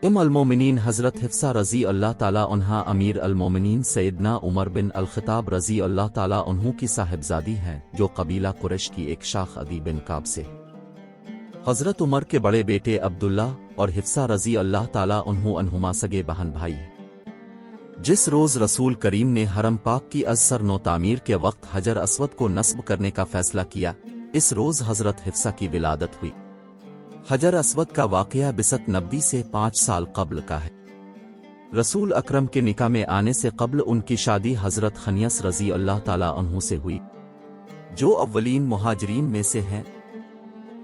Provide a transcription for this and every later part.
المومنین حضرت حفصہ رضی اللہ تعالیٰ عنہا امیر المومنین سیدنا عمر بن الخطاب رضی اللہ تعالیٰ عنہ کی صاحبزادی ہیں جو قبیلہ قریش کی ایک شاخ عدی بن کعب سے۔ حضرت عمر کے بڑے بیٹے عبداللہ اور حفصہ رضی اللہ تعالیٰ عنہما سگے بہن بھائی ہیں۔ جس روز رسول کریم نے حرم پاک کی از سر نو تعمیر کے وقت حجر اسود کو نصب کرنے کا فیصلہ کیا، اس روز حضرت حفصہ کی ولادت ہوئی۔ حجر اسود کا واقعہ بسط نبی سے 5 سال قبل کا ہے۔ رسول اکرم کے نکاح میں آنے سے قبل ان کی شادی حضرت خنیس رضی اللہ تعالیٰ عنہ سے ہوئی، جو اولین مہاجرین میں سے ہیں۔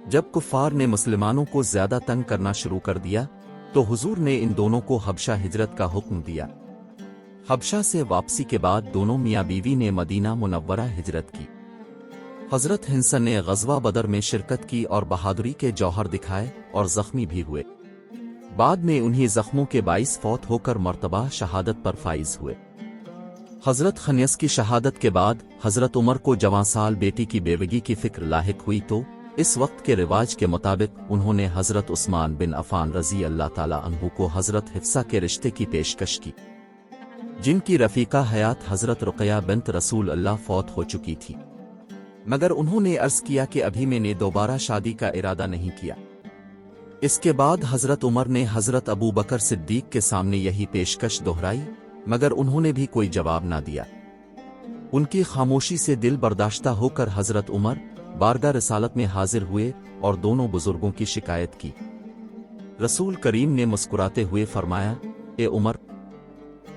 جب کفار نے مسلمانوں کو زیادہ تنگ کرنا شروع کر دیا تو حضور نے ان دونوں کو حبشہ ہجرت کا حکم دیا۔ حبشہ سے واپسی کے بعد دونوں میاں بیوی نے مدینہ منورہ ہجرت کی۔ حضرت حنسہ نے غزوہ بدر میں شرکت کی اور بہادری کے جوہر دکھائے اور زخمی بھی ہوئے۔ بعد میں انہی زخموں کے باعث فوت ہو کر مرتبہ شہادت پر فائز ہوئے۔ حضرت خنیس کی شہادت کے بعد حضرت عمر کو جوان سال بیٹی کی بیوگی کی فکر لاحق ہوئی تو اس وقت کے رواج کے مطابق انہوں نے حضرت عثمان بن عفان رضی اللہ تعالیٰ عنہ کو حضرت حفصہ کے رشتے کی پیشکش کی، جن کی رفیقہ حیات حضرت رقیہ بنت رسول اللہ فوت ہو چکی تھی، مگر انہوں نے عرض کیا کہ ابھی میں نے دوبارہ شادی کا ارادہ نہیں کیا۔ اس کے بعد حضرت عمر نے حضرت ابو بکر صدیق کے سامنے یہی پیشکش دہرائی، مگر انہوں نے بھی کوئی جواب نہ دیا۔ ان کی خاموشی سے دل برداشتہ ہو کر حضرت عمر بارگاہ رسالت میں حاضر ہوئے اور دونوں بزرگوں کی شکایت کی۔ رسول کریم نے مسکراتے ہوئے فرمایا، اے عمر،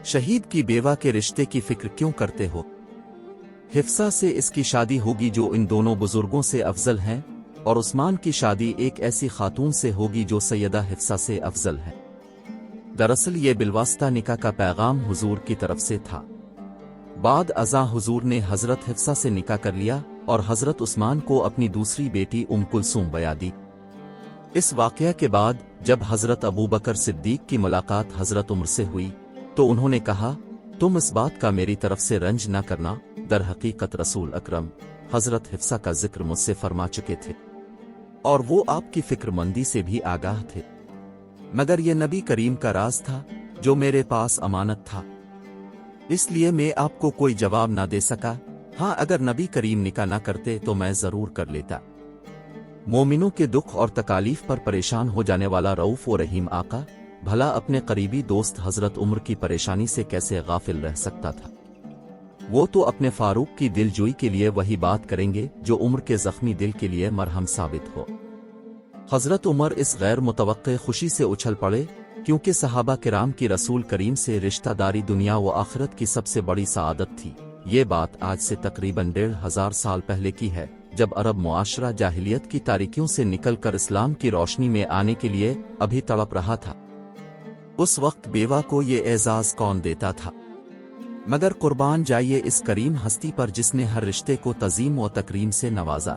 شہید کی بیوہ کے رشتے کی فکر کیوں کرتے ہو؟ حفصہ سے اس کی شادی ہوگی جو ان دونوں بزرگوں سے افضل ہیں، اور عثمان کی شادی ایک ایسی خاتون سے ہوگی جو سیدہ حفصہ سے افضل ہے۔ دراصل یہ بالواسطہ نکاح کا پیغام حضور کی طرف سے تھا۔ بعد ازاں حضور نے حضرت حفصہ سے نکاح کر لیا اور حضرت عثمان کو اپنی دوسری بیٹی ام کلثوم بیعہ دی۔ اس واقعہ کے بعد جب حضرت ابو بکر صدیق کی ملاقات حضرت عمر سے ہوئی تو انہوں نے کہا، تم اس بات کا میری طرف سے رنج نہ کرنا، در حقیقت رسول اکرم حضرت حفصہ کا ذکر مجھ سے فرما چکے تھے اور وہ آپ کی فکر مندی سے بھی آگاہ تھے، مگر یہ نبی کریم کا راز تھا جو میرے پاس امانت تھا، اس لیے میں آپ کو کوئی جواب نہ دے سکا۔ ہاں اگر نبی کریم نکاح نہ کرتے تو میں ضرور کر لیتا۔ مومنوں کے دکھ اور تکالیف پر پریشان ہو جانے والا رؤوف و رحیم آقا بھلا اپنے قریبی دوست حضرت عمر کی پریشانی سے کیسے غافل رہ سکتا تھا؟ وہ تو اپنے فاروق کی دل جوئی کے لیے وہی بات کریں گے جو عمر کے زخمی دل کے لیے مرہم ثابت ہو۔ حضرت عمر اس غیر متوقع خوشی سے اچھل پڑے کیونکہ صحابہ کرام کی رسول کریم سے رشتہ داری دنیا و آخرت کی سب سے بڑی سعادت تھی۔ یہ بات آج سے تقریباً 1500 سال پہلے کی ہے، جب عرب معاشرہ جاہلیت کی تاریکیوں سے نکل کر اسلام کی روشنی میں آنے کے لیے ابھی تڑپ رہا تھا۔ اس وقت بیوہ کو یہ اعزاز کون دیتا تھا؟ مگر قربان جائیے اس کریم ہستی پر جس نے ہر رشتے کو تعظیم و تکریم سے نوازا۔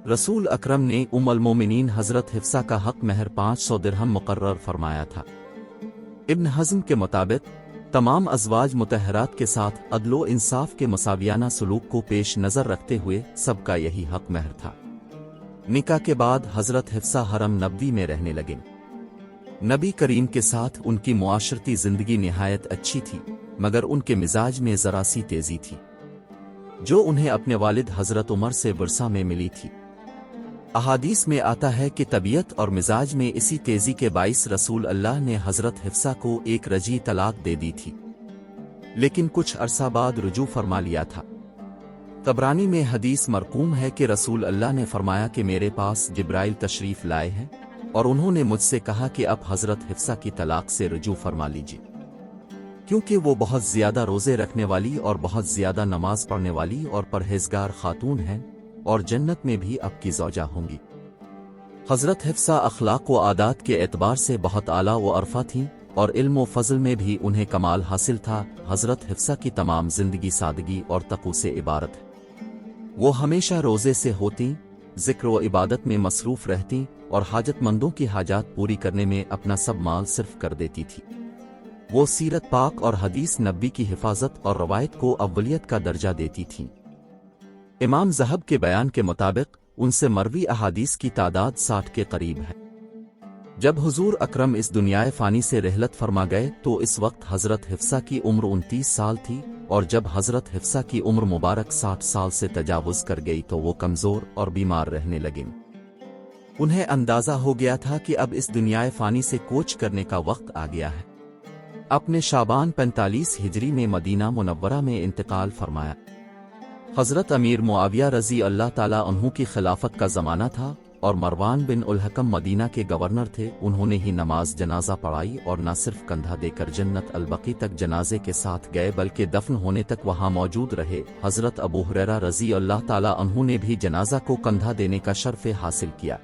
رسول اکرم نے ام المومنین حضرت حفصہ کا حق مہر 500 درہم مقرر فرمایا تھا۔ ابن حزم کے مطابق تمام ازواج مطہرات کے ساتھ عدل و انصاف کے مساویانہ سلوک کو پیش نظر رکھتے ہوئے سب کا یہی حق مہر تھا۔ نکاح کے بعد حضرت حفصہ حرم نبوی میں رہنے لگیں۔ نبی کریم کے ساتھ ان کی معاشرتی زندگی نہایت اچھی تھی، مگر ان کے مزاج میں ذرا سی تیزی تھی جو انہیں اپنے والد حضرت عمر سے ورثہ میں ملی تھی۔ احادیث میں آتا ہے کہ طبیعت اور مزاج میں اسی تیزی کے باعث رسول اللہ نے حضرت حفصہ کو ایک رجعی طلاق دے دی تھی، لیکن کچھ عرصہ بعد رجوع فرما لیا تھا۔ طبرانی میں حدیث مرقوم ہے کہ رسول اللہ نے فرمایا کہ میرے پاس جبرائیل تشریف لائے ہیں اور انہوں نے مجھ سے کہا کہ اب حضرت حفصہ کی طلاق سے رجوع فرما لیجیے، کیونکہ وہ بہت زیادہ روزے رکھنے والی اور بہت زیادہ نماز پڑھنے والی اور پرہیزگار خاتون ہیں اور جنت میں بھی اب کی زوجہ ہوں گی۔ حضرت حفصہ اخلاق و عادات کے اعتبار سے بہت اعلیٰ و عرفہ تھیں اور علم و فضل میں بھی انہیں کمال حاصل تھا۔ حضرت حفصہ کی تمام زندگی سادگی اور تقوی سے عبارت ہے۔ وہ ہمیشہ روزے سے ہوتیں، ذکر و عبادت میں مصروف رہتیں اور حاجت مندوں کی حاجات پوری کرنے میں اپنا سب مال صرف کر دیتی تھی۔ وہ سیرت پاک اور حدیث نبی کی حفاظت اور روایت کو اولیت کا درجہ دیتی تھیں۔ امام ذہب کے بیان کے مطابق ان سے مروی احادیث کی تعداد 60 کے قریب ہے۔ جب حضور اکرم اس دنیا فانی سے رحلت فرما گئے تو اس وقت حضرت حفصہ کی عمر 29 سال تھی، اور جب حضرت حفصہ کی عمر مبارک 60 سال سے تجاوز کر گئی تو وہ کمزور اور بیمار رہنے لگیں۔ انہیں اندازہ ہو گیا تھا کہ اب اس دنیا فانی سے کوچ کرنے کا وقت آ گیا ہے۔ اپنے شعبان 45 ہجری میں مدینہ منورہ میں انتقال فرمایا۔ حضرت امیر معاویہ رضی اللہ تعالیٰ عنہ کی خلافت کا زمانہ تھا، اور مروان بن الحکم مدینہ کے گورنر تھے۔ انہوں نے ہی نماز جنازہ پڑھائی اور نہ صرف کندھا دے کر جنت البقیع تک جنازے کے ساتھ گئے بلکہ دفن ہونے تک وہاں موجود رہے۔ حضرت ابو ہریرہ رضی اللہ تعالیٰ عنہ نے بھی جنازہ کو کندھا دینے کا شرف حاصل کیا۔